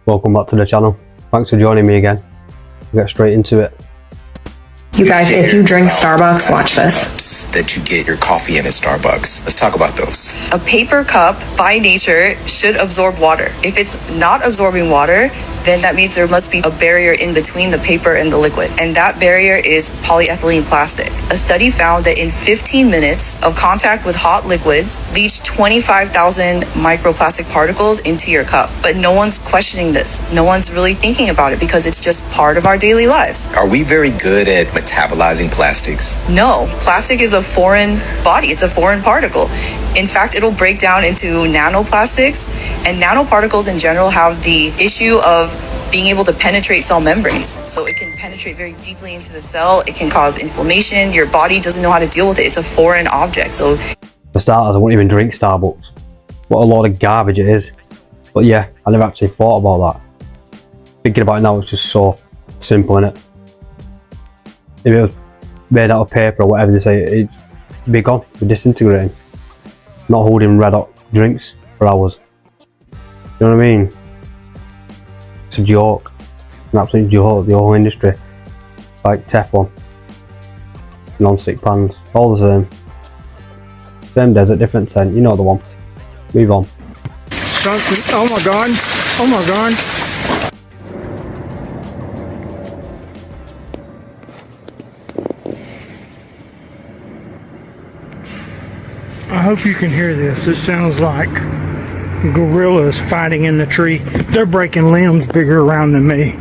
Welcome back to the channel. Thanks for joining me again. We'll get straight into it. You guys, if you drink Starbucks, watch this. That you get your coffee in at Starbucks. Let's talk about those. A paper cup, by nature, should absorb water. If it's not absorbing water, then that means there must be a barrier in between the paper and the liquid. And that barrier is polyethylene plastic. A study found that in 15 minutes of contact with hot liquids leached 25,000 microplastic particles into your cup. But no one's questioning this. No one's really thinking about it because it's just part of our daily lives. Are we very good at metabolizing plastics? No, plastic is a foreign body. It's a foreign particle. In fact, it'll break down into nanoplastics, and nanoparticles in general have the issue of being able to penetrate cell membranes. So it can penetrate very deeply into the cell. It can cause inflammation. Your body doesn't know how to deal with it. It's a foreign object. So For starters, I wouldn't even drink Starbucks. What a load of garbage it is. But yeah, I never actually thought about that. Thinking about it now, it's just so simple, innit? If it was made out of paper or whatever they say, it'd be gone, it'd be disintegrating. Not holding red hot drinks for hours. You know what I mean? It's a joke. An absolute joke, the whole industry. It's like Teflon. Non-stick pans, all the same. Same desert, different tent, you know the one. Move on. Oh my god, oh my god. I hope you can hear this. It sounds like gorillas fighting in the tree. They're breaking limbs bigger around than me.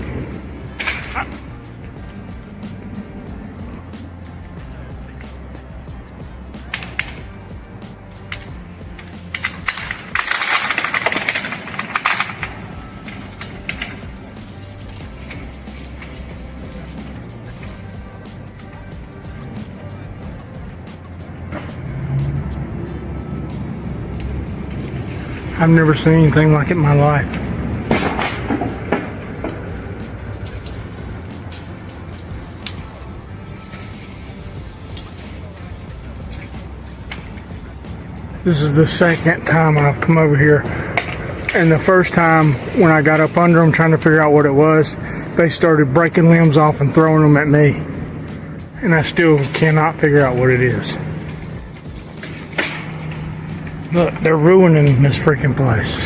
I've never seen anything like it in my life. This is the second time I've come over here, and the first time when I got up under them trying to figure out what it was, they started breaking limbs off and throwing them at me, and I still cannot figure out what it is. Look, they're ruining this freaking place.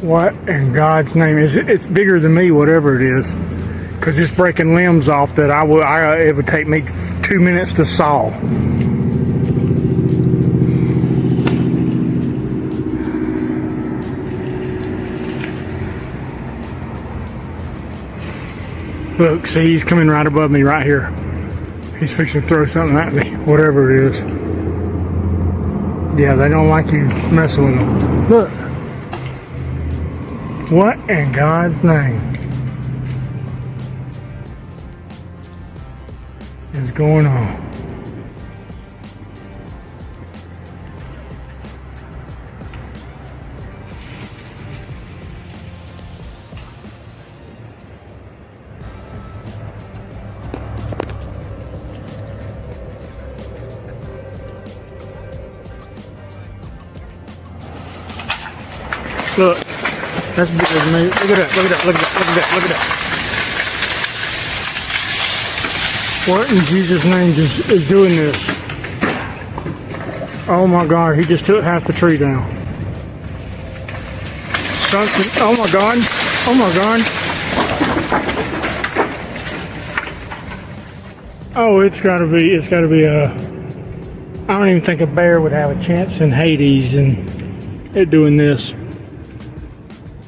What in God's name is it? It's bigger than me, whatever it is, because it's breaking limbs off that it would take me 2 minutes to saw. Look, see, he's coming right above me right here. He's fixing to throw something at me, whatever it is. Yeah, they don't like you messing with them. Look. What in God's name is going on? Look, that's bigger than me. Look at that, look at that, look at that, look at that, look at that. What in Jesus' name is doing this? Oh my God, he just took half the tree down. Something, oh my God, oh my God. Oh, it's gotta be I don't even think a bear would have a chance in Hades and it doing this.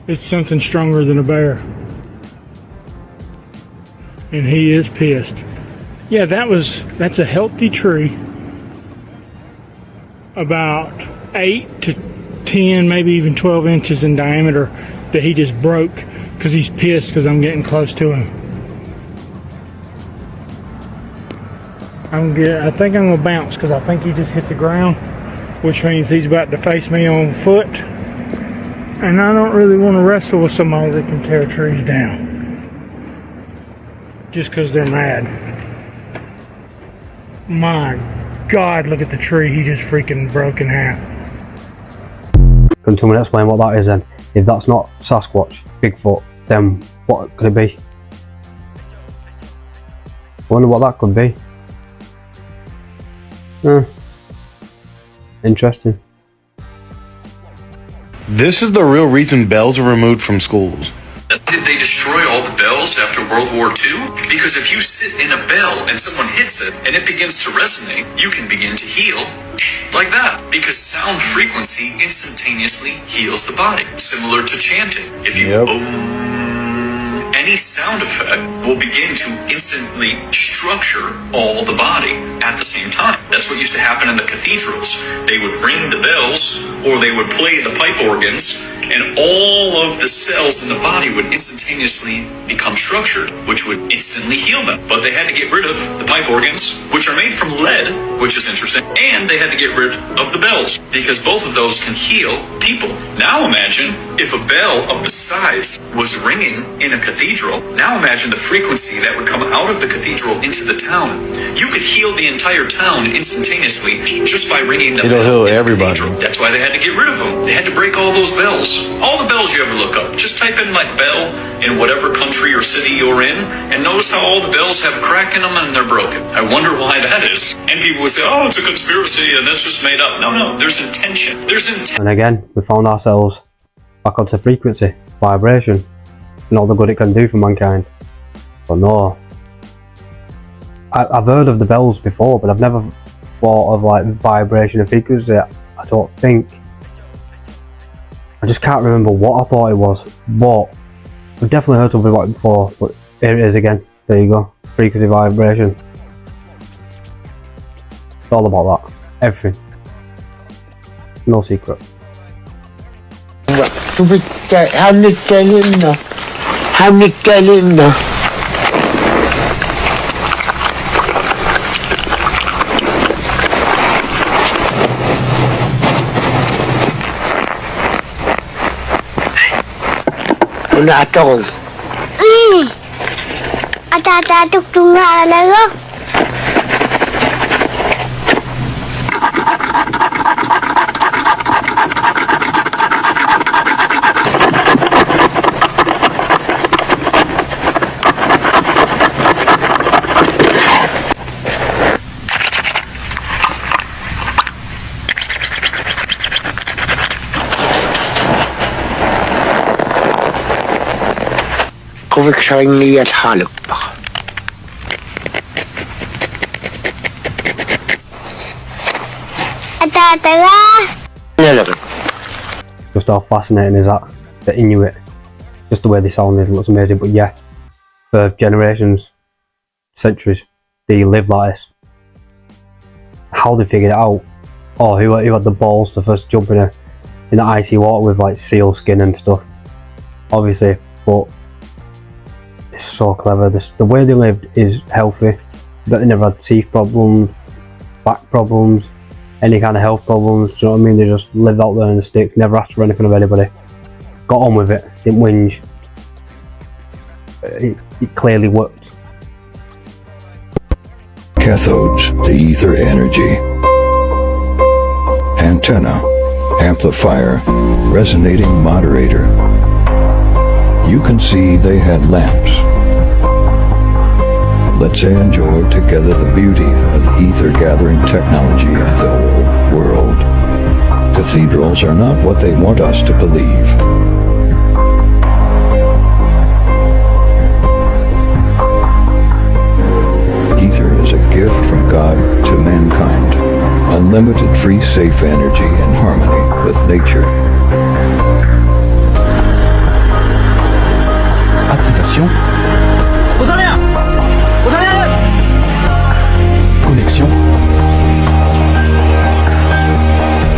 It's something stronger than a bear. And he is pissed. Yeah, that's a healthy tree. About 8 to 10, maybe even 12 inches in diameter that he just broke because he's pissed because I'm getting close to him. I think I'm gonna bounce because I think he just hit the ground, which means he's about to face me on foot. And I don't really want to wrestle with somebody that can tear trees down just because they're mad. My God, look at the tree he just freaking broke in half. Can someone explain what that is then? If that's not Sasquatch, Bigfoot, then what could it be? I wonder what that could be. Interesting. This is the real reason bells are removed from schools. Did they destroy all the bells after World War II? Because if you sit in a bell and someone hits it and it begins to resonate, you can begin to heal like that. Because sound frequency instantaneously heals the body. Similar to chanting. If you any sound effect will begin to instantly structure all the body at the same time. That's what used to happen in the cathedrals. They would ring the bells or they would play the pipe organs, and all of the cells in the body would instantaneously become structured, which would instantly heal them. But they had to get rid of the pipe organs, which are made from lead, which is interesting, and they had to get rid of the bells, because both of those can heal people. Now imagine if a bell of the size was ringing in a cathedral. Now imagine the frequency that would come out of the cathedral into the town. You could heal the entire town instantaneously just by ringing the bell. It'll heal everybody. That's why they had to get rid of them. They had to break all those bells. All the bells you ever look up. Just type in like bell in whatever country or city you're in, and notice how all the bells have a crack in them and they're broken. I wonder why that is. And people would say, oh, it's a conspiracy and that's just made up. No, there's intention. And again, we found ourselves back onto frequency, vibration, and all the good it can do for mankind. But no, I've heard of the bells before, but I've never thought of like vibration and frequency. I don't think. I just can't remember what I thought it was, but I've definitely heard something about it before. But here it is again. There you go, frequency, vibration. It's all about that. Everything. No secret. Just how fascinating is that? The Inuit, just the way they sounded, looks amazing. But yeah, for generations, centuries, they lived like this. How they figured it out, or who had the balls to first jump in the icy water with like seal skin and stuff, obviously. But it's so clever. The way they lived is healthy. But they never had teeth problems, back problems, any kind of health problems. Do you know what I mean? They just lived out there in the sticks, never asked for anything of anybody. Got on with it, didn't whinge. It clearly worked. Cathodes, the ether energy. Antenna, amplifier, resonating moderator. You can see they had lamps. Let's enjoy together the beauty of the ether-gathering technology of the old world. Cathedrals are not what they want us to believe. Ether is a gift from God to mankind. Unlimited free safe energy in harmony with nature. Activation. Connexion.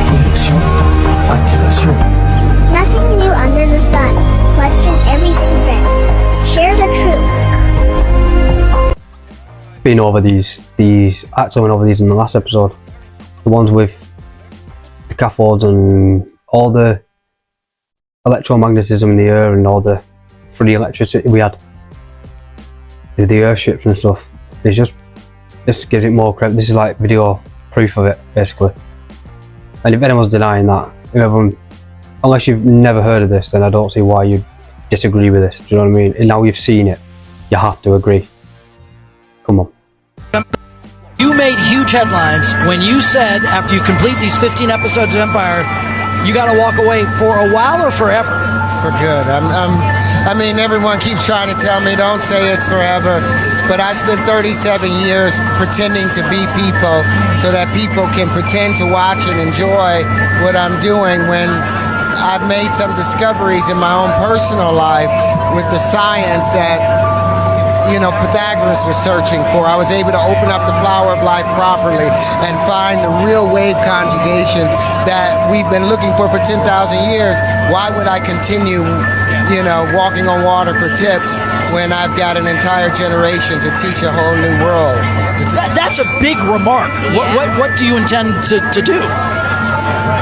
Connexion. Activation. Nothing new under the sun. Question everything then. Share the truth. Been over these actually went over these in the last episode. The ones with the cathodes and all the electromagnetism in the air and all the free electricity we had. The airships and stuff. This gives it more credit. This is like video proof of it, basically. And if anyone's denying that, whoever unless you've never heard of this, then I don't see why you disagree with this. Do you know what I mean? And now you've seen it, you have to agree. Come on. You made huge headlines when you said after you complete these 15 episodes of Empire, you got to walk away for a while or forever. For good. I mean, everyone keeps trying to tell me don't say it's forever, but I've spent 37 years pretending to be people so that people can pretend to watch and enjoy what I'm doing when I've made some discoveries in my own personal life with the science that, you know, Pythagoras was searching for. I was able to open up the flower of life properly and find the real wave conjugations that we've been looking for 10,000 years. Why would I continue, you know, walking on water for tips when I've got an entire generation to teach a whole new world? That's a big remark. What do you intend to do?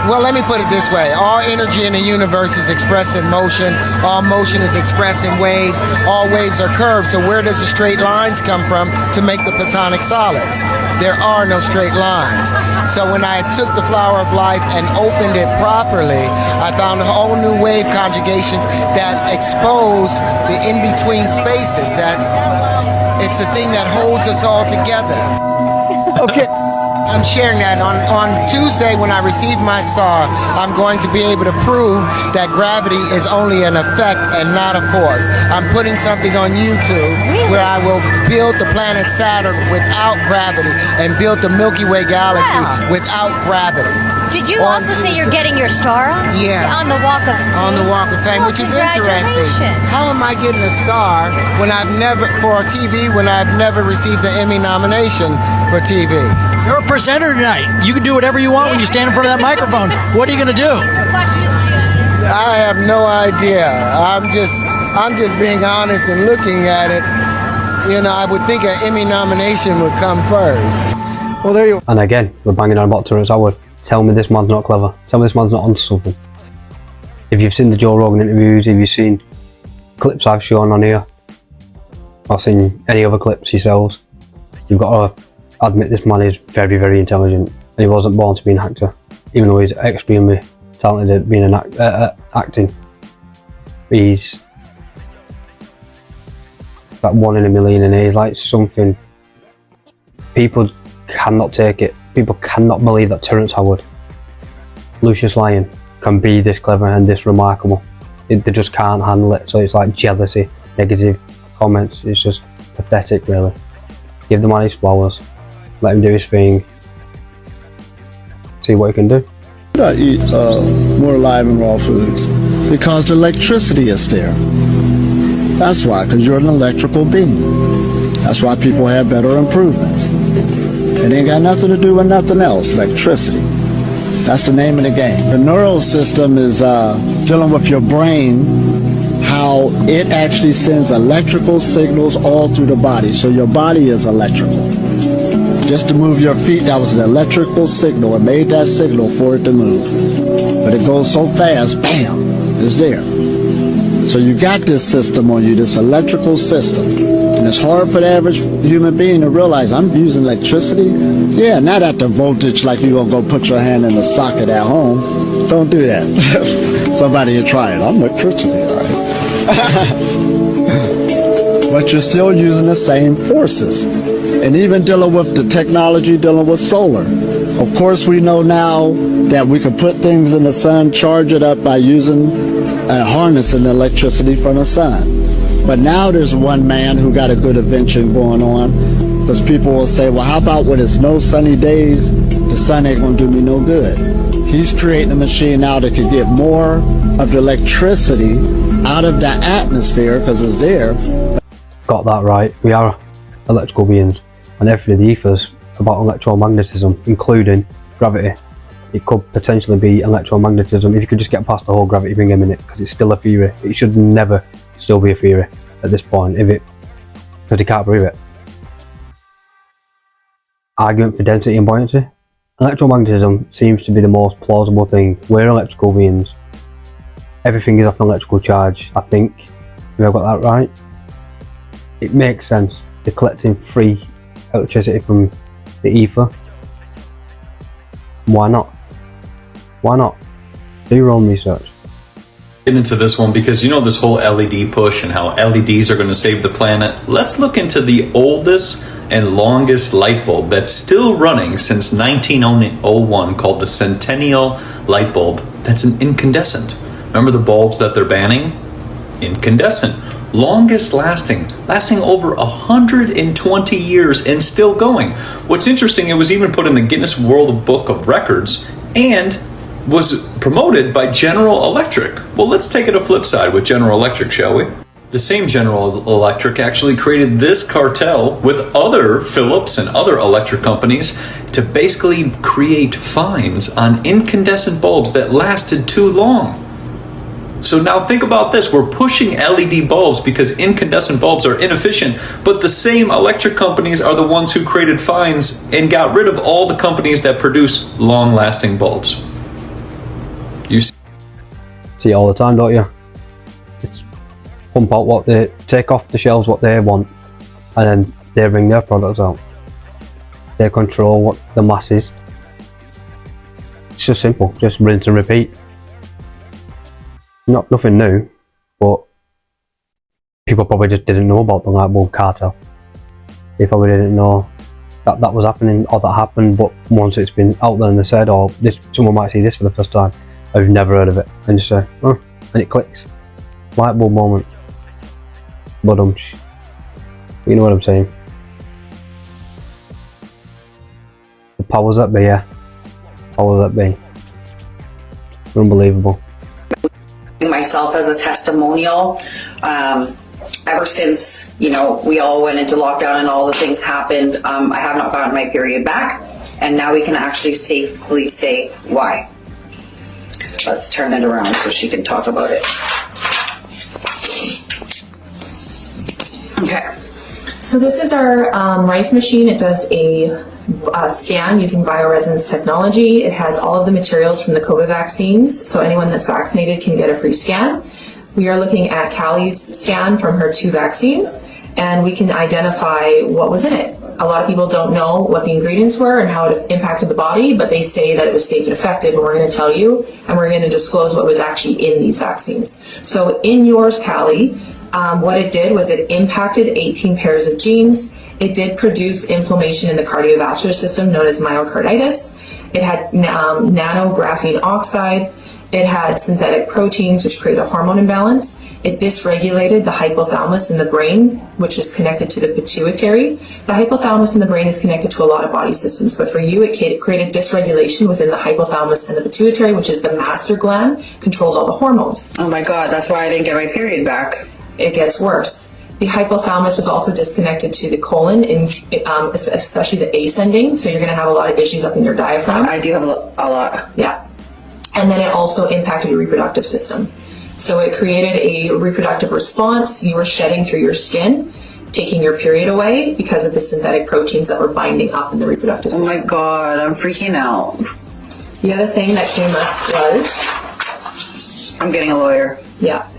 Well, let me put it this way. All energy in the universe is expressed in motion. All motion is expressed in waves. All waves are curved. So where does the straight lines come from to make the platonic solids? There are no straight lines. So when I took the flower of life and opened it properly, I found a whole new wave conjugations that expose the in-between spaces. It's the thing that holds us all together. Okay. I'm sharing that on Tuesday when I receive my star. I'm going to be able to prove that gravity is only an effect and not a force. I'm putting something on YouTube where I will build the planet Saturn without gravity and build the Milky Way galaxy without gravity. Did you also say you're getting your star on? Yeah. On the Walk of Fame? On the Walk of Fame, which is interesting. How am I getting a star when I've never, for TV, when I've never received an Emmy nomination for TV? You're a presenter tonight. You can do whatever you want when you stand in front of that microphone. What are you going to do? I have no idea. I'm just being honest and looking at it. You know, I would think an Emmy nomination would come first. Well, there you are. And again, we're banging on about Terrence Howard. Tell me this man's not clever. Tell me this man's not onto something. If you've seen the Joe Rogan interviews, if you've seen clips I've shown on here, or seen any other clips he sells, you've got to admit this man is very, very intelligent. And he wasn't born to be an actor, even though he's extremely talented at being an acting. He's like 1 in a million, and he's like something. People cannot take it. People cannot believe that Terrence Howard, Lucius Lyon, can be this clever and this remarkable. They just can't handle it. So it's like jealousy, negative comments. It's just pathetic, really. Give the man his flowers. Let him do his thing. See what he can do. I eat more live and raw foods because the electricity is there. That's why, because you're an electrical being. That's why people have better improvements. It ain't got nothing to do with nothing else, electricity. That's the name of the game. The neural system is dealing with your brain, how it actually sends electrical signals all through the body. So your body is electrical. Just to move your feet, that was an electrical signal. It made that signal for it to move. But it goes so fast, bam, it's there. So you got this system on you, this electrical system. And it's hard for the average human being to realize I'm using electricity. Yeah, not at the voltage like you're going to go put your hand in the socket at home. Don't do that. Somebody will try it. I'm electricity, all right? But you're still using the same forces. And even dealing with the technology, dealing with solar. Of course, we know now that we can put things in the sun, charge it up by using harnessing the electricity from the sun. But now there's one man who got a good invention going on, because people will say, well, how about when it's no sunny days, the sun ain't gonna do me no good. He's creating a machine now that can get more of the electricity out of the atmosphere, because it's there. Got that right. We are electrical beings, and everything in the ethers about electromagnetism, including gravity. It could potentially be electromagnetism if you could just get past the whole gravity thing in a minute, because it's still a theory. It should never still be a theory at this point, because you can't prove it. Argument for density and buoyancy. Electromagnetism seems to be the most plausible thing. We're electrical beings. Everything is off an electrical charge, I think. Have I got that right? It makes sense. They're collecting free electricity from the ether. Why not? Why not? Do your own research. Get into this one because you know this whole LED push and how LEDs are going to save the planet. Let's look into the oldest and longest light bulb that's still running since 1901 called the Centennial light bulb. That's an incandescent. Remember the bulbs that they're banning? Incandescent. Longest lasting over 120 years and still going. What's interesting, it was even put in the Guinness World Book of Records and was promoted by General Electric. Well, let's take it a flip side with General Electric, shall we? The same General Electric actually created this cartel with other Philips and other electric companies to basically create fines on incandescent bulbs that lasted too long. So now think about this. We're pushing LED bulbs because incandescent bulbs are inefficient, but the same electric companies are the ones who created fines and got rid of all the companies that produce long-lasting bulbs. You see it all the time, don't you? It's pump out what they take off the shelves, what they want, and then they bring their products out. They control what the masses. It's just simple, just rinse and repeat. Nothing new, but people probably just didn't know about the light bulb cartel. They probably didn't know that that was happening or that happened, but once it's been out there and they said, or this, someone might see this for the first time, I've never heard of it, and just say, oh, and it clicks. Light bulb moment. But you know what I'm saying. The powers that be, yeah. Powers that be. Unbelievable. Myself as a testimonial, ever since, you know, we all went into lockdown and all the things happened, I have not gotten my period back, and now we can actually safely say why. Let's turn it around so she can talk about it. Okay, so this is our Rife machine. It does a scan using bioresonance technology. It has all of the materials from the COVID vaccines, so anyone that's vaccinated can get a free scan. We are looking at Callie's scan from her 2 vaccines, and we can identify what was in it. A lot of people don't know what the ingredients were and how it impacted the body, but they say that it was safe and effective, and we're going to tell you, and we're going to disclose what was actually in these vaccines. So in yours, Callie, what it did was it impacted 18 pairs of genes. It did produce inflammation in the cardiovascular system known as myocarditis. It had nanographene oxide. It had synthetic proteins which create a hormone imbalance. It dysregulated the hypothalamus in the brain, which is connected to the pituitary. The hypothalamus in the brain is connected to a lot of body systems, but for you it created dysregulation within the hypothalamus and the pituitary, which is the master gland, controls all the hormones. Oh my God, that's why I didn't get my period back. It gets worse. The hypothalamus was also disconnected to the colon, especially the ascending, so you're going to have a lot of issues up in your diaphragm. I do have a lot. Yeah. And then it also impacted your reproductive system. So it created a reproductive response. You were shedding through your skin, taking your period away because of the synthetic proteins that were binding up in the reproductive system. Oh my God, I'm freaking out. The other thing that came up was... I'm getting a lawyer. Yeah.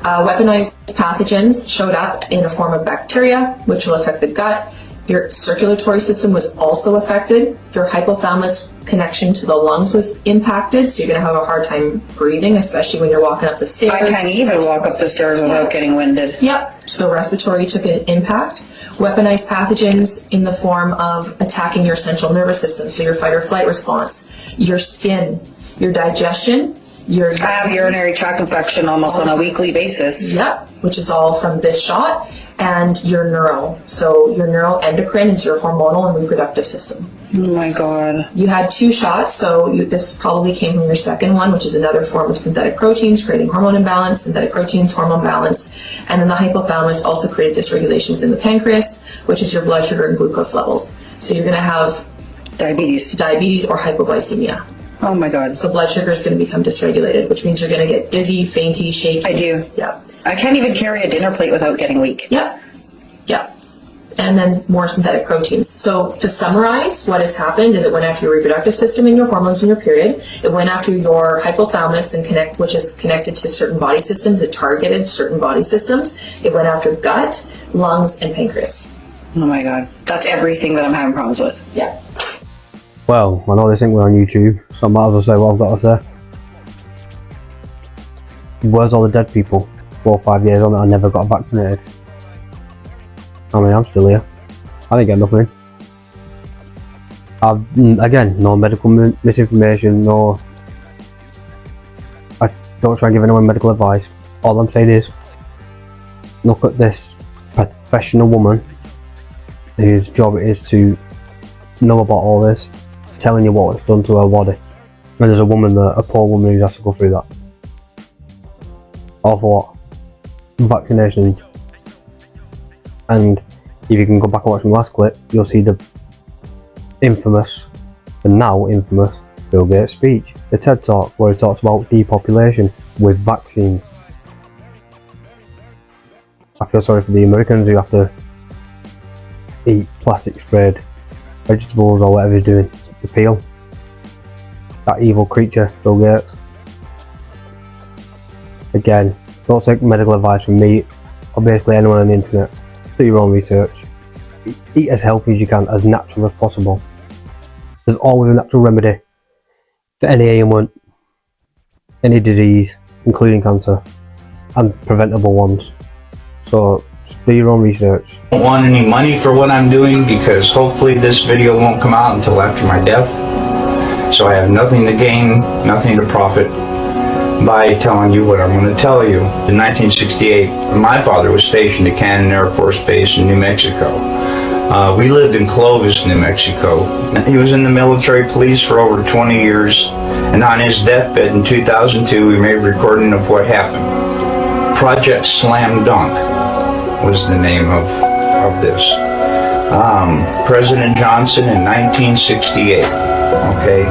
Weaponized pathogens showed up in a form of bacteria, which will affect the gut. Your circulatory system was also affected. Your hypothalamus connection to the lungs was impacted, so you're going to have a hard time breathing, especially when you're walking up the stairs. I can't even walk up the stairs without getting winded. Yep. So respiratory took an impact. Weaponized pathogens in the form of attacking your central nervous system, so your fight or flight response, your skin, your digestion. I have urinary tract infection almost on a weekly basis. Yep, which is all from this shot, and your neuro. So your neuroendocrine is your hormonal and reproductive system. Oh my God. You had 2 shots, so this probably came from your second one, which is another form of synthetic proteins, creating hormone imbalance, synthetic proteins, hormone balance, and then the hypothalamus also created dysregulations in the pancreas, which is your blood sugar and glucose levels. So you're going to have diabetes or hypoglycemia. Oh my God. So blood sugar is going to become dysregulated, which means you're going to get dizzy, fainty, shaky. I do. Yeah. I can't even carry a dinner plate without getting weak. Yep. Yeah. And then more synthetic proteins. So to summarize, what has happened is it went after your reproductive system and your hormones in your period. It went after your hypothalamus and which is connected to certain body systems. It targeted certain body systems. It went after gut, lungs, and pancreas. Oh my God. That's everything that I'm having problems with. Yeah. Well, I know they think we're on YouTube, so I might as well say what I've got to say. Where's all the dead people 4 or 5 years on that I never got vaccinated? I mean, I'm still here. I didn't get nothing. Again, no medical misinformation, no. I don't try and give anyone medical advice. All I'm saying is, look at this professional woman whose job it is to know about all this, telling you what it's done to her body. And there's a poor woman who has to go through that. All for what? Vaccinations. And if you can go back and watch my last clip, you'll see the now infamous Bill Gates speech, the TED Talk, where he talks about depopulation with vaccines. I feel sorry for the Americans who have to eat plastic sprayed vegetables or whatever he's doing to peel. That evil creature, Bill Gates. Again, don't take medical advice from me or basically anyone on the internet. Do your own research. Eat as healthy as you can, as natural as possible. There's always a natural remedy for any ailment, any disease, including cancer, and preventable ones. So just do your own research. I don't want any money for what I'm doing because hopefully this video won't come out until after my death. So I have nothing to gain, nothing to profit by telling you what I'm going to tell you. In 1968, my father was stationed at Cannon Air Force Base in New Mexico. We lived in Clovis, New Mexico. He was in the military police for over 20 years, and on his deathbed in 2002, we made a recording of what happened. Project Slam Dunk was the name of this. President Johnson in 1968, okay?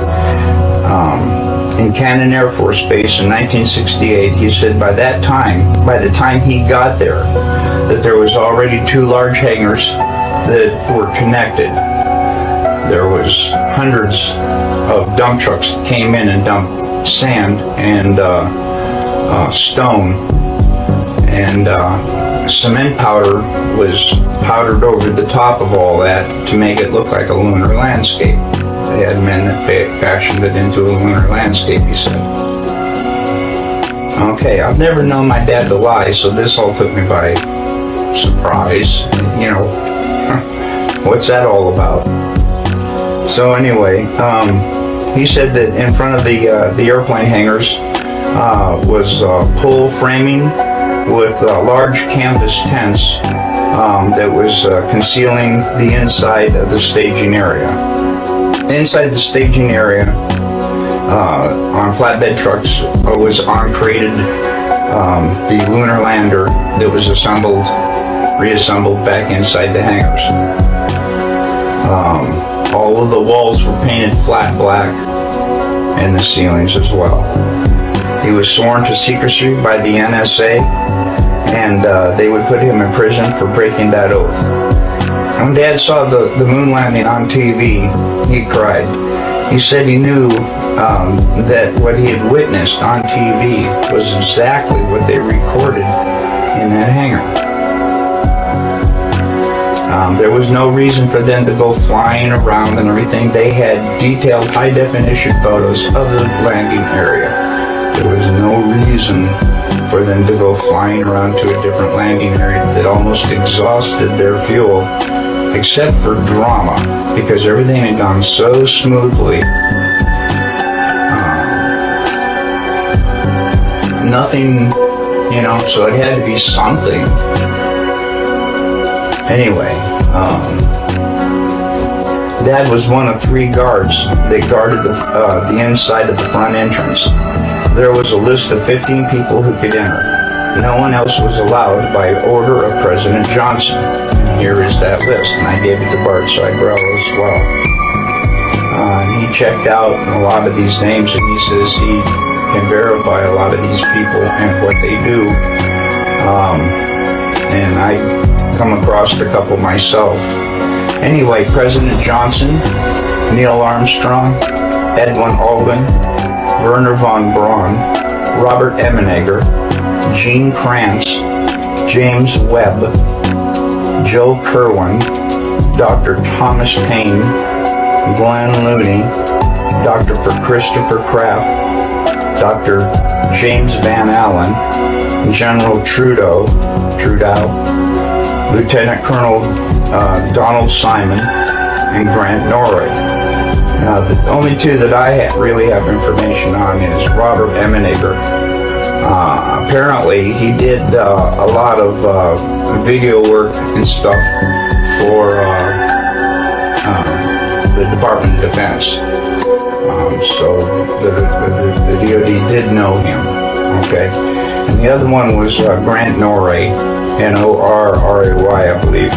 In Cannon Air Force Base in 1968, he said by the time he got there, that there was already 2 large hangars that were connected. There was hundreds of dump trucks that came in and dumped sand and stone, and cement powder was powdered over the top of all that to make it look like a lunar landscape. They had men that fashioned it into a lunar landscape, he said. Okay, I've never known my dad to lie, so this all took me by surprise. You know, what's that all about? So anyway, he said that in front of the airplane hangars was pole framing with large canvas tents that was concealing the inside of the staging area. Inside the staging area, on flatbed trucks, was uncrated the lunar lander that was reassembled back inside the hangars. All of the walls were painted flat black, and the ceilings as well. He was sworn to secrecy by the NSA, and they would put him in prison for breaking that oath. When Dad saw the moon landing on TV, he cried. He said he knew that what he had witnessed on TV was exactly what they recorded in that hangar. There was no reason for them to go flying around and everything. They had detailed high-definition photos of the landing area. There was no reason for them to go flying around to a different landing area that almost exhausted their fuel, except for drama, because everything had gone so smoothly. Nothing, you know, so it had to be something. Anyway, Dad was one of 3 guards that guarded the inside of the front entrance. There was a list of 15 people who could enter. No one else was allowed by order of President Johnson. And here is that list, and I gave it to Bart Seibel as well. He checked out a lot of these names, and he says he can verify a lot of these people and what they do. And I come across a couple myself. Anyway, President Johnson, Neil Armstrong, Edwin Aldrin, Werner von Braun, Robert Emenegger, Gene Kranz, James Webb, Joe Kerwin, Dr. Thomas Paine, Glenn Looney, Dr. Christopher Kraft, Dr. James Van Allen, General Trudeau, Lieutenant Colonel Donald Simon, and Grant Norrie. Now, the only two that I really have information on is Robert Emenager. Apparently, he did a lot of video work and stuff for the Department of Defense. So the DoD did know him. Okay, and the other one was Grant Norrie, Norray, I believe.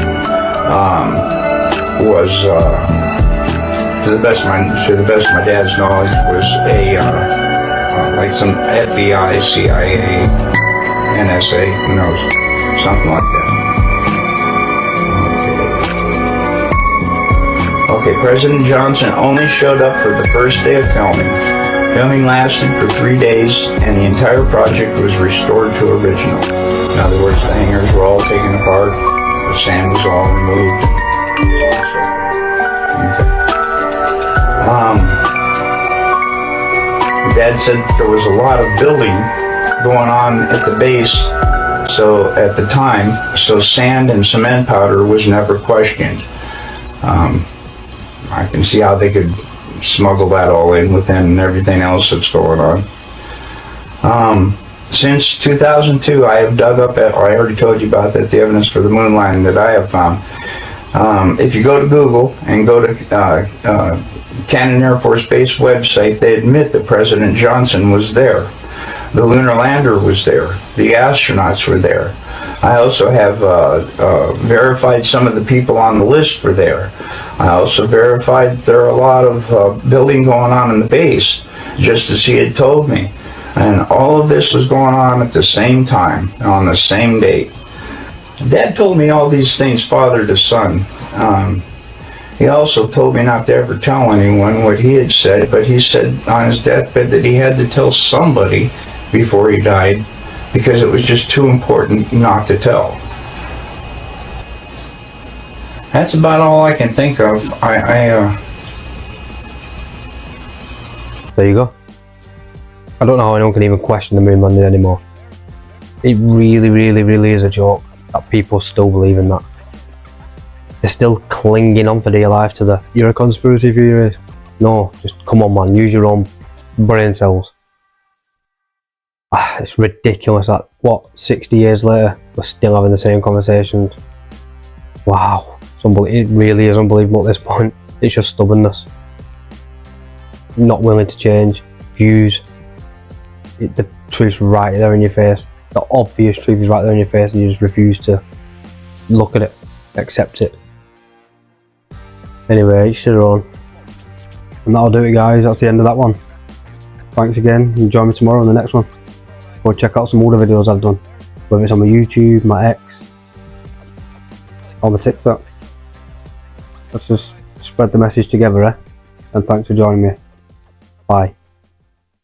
Was to the best of my dad's knowledge, was a like some FBI, CIA, NSA, who knows, something like that. Okay, President Johnson only showed up for the first day of filming. Filming lasted for 3 days, and the entire project was restored to original. In other words, the hangars were all taken apart, the sand was all removed. Dad said there was a lot of building going on at the base, so at the time, so sand and cement powder was never questioned. I can see how they could smuggle that all in within everything else that's going on. Since 2002, I have dug up, I already told you about that, the evidence for the moon landing that I have found. If you go to Google and go to Cannon Air Force Base website, they admit that President Johnson was there. The lunar lander was there. The astronauts were there. I also have verified some of the people on the list were there. I also verified there are a lot of building going on in the base, just as he had told me. And all of this was going on at the same time, on the same date. Dad told me all these things father to son. He also told me not to ever tell anyone what he had said, but he said on his deathbed that he had to tell somebody before he died because it was just too important not to tell. That's about all I can think of. There you go. I don't know how anyone can even question the moon landing anymore. It really, really, really is a joke that people still believe in that. They're still clinging on for dear life to the, you're a conspiracy theorist. No, just come on man, use your own brain cells. It's ridiculous that, what, 60 years later, we're still having the same conversations. Wow, it really is unbelievable at this point. It's just stubbornness. Not willing to change views. The truth's right there in your face. The obvious truth is right there in your face and you just refuse to look at it, accept it. Anyway, each to their own. And that'll do it guys, that's the end of that one. Thanks again, and join me tomorrow on the next one. Go check out some other videos I've done, whether it's on my YouTube, my X, or my TikTok. Let's just spread the message together, and thanks for joining me. Bye.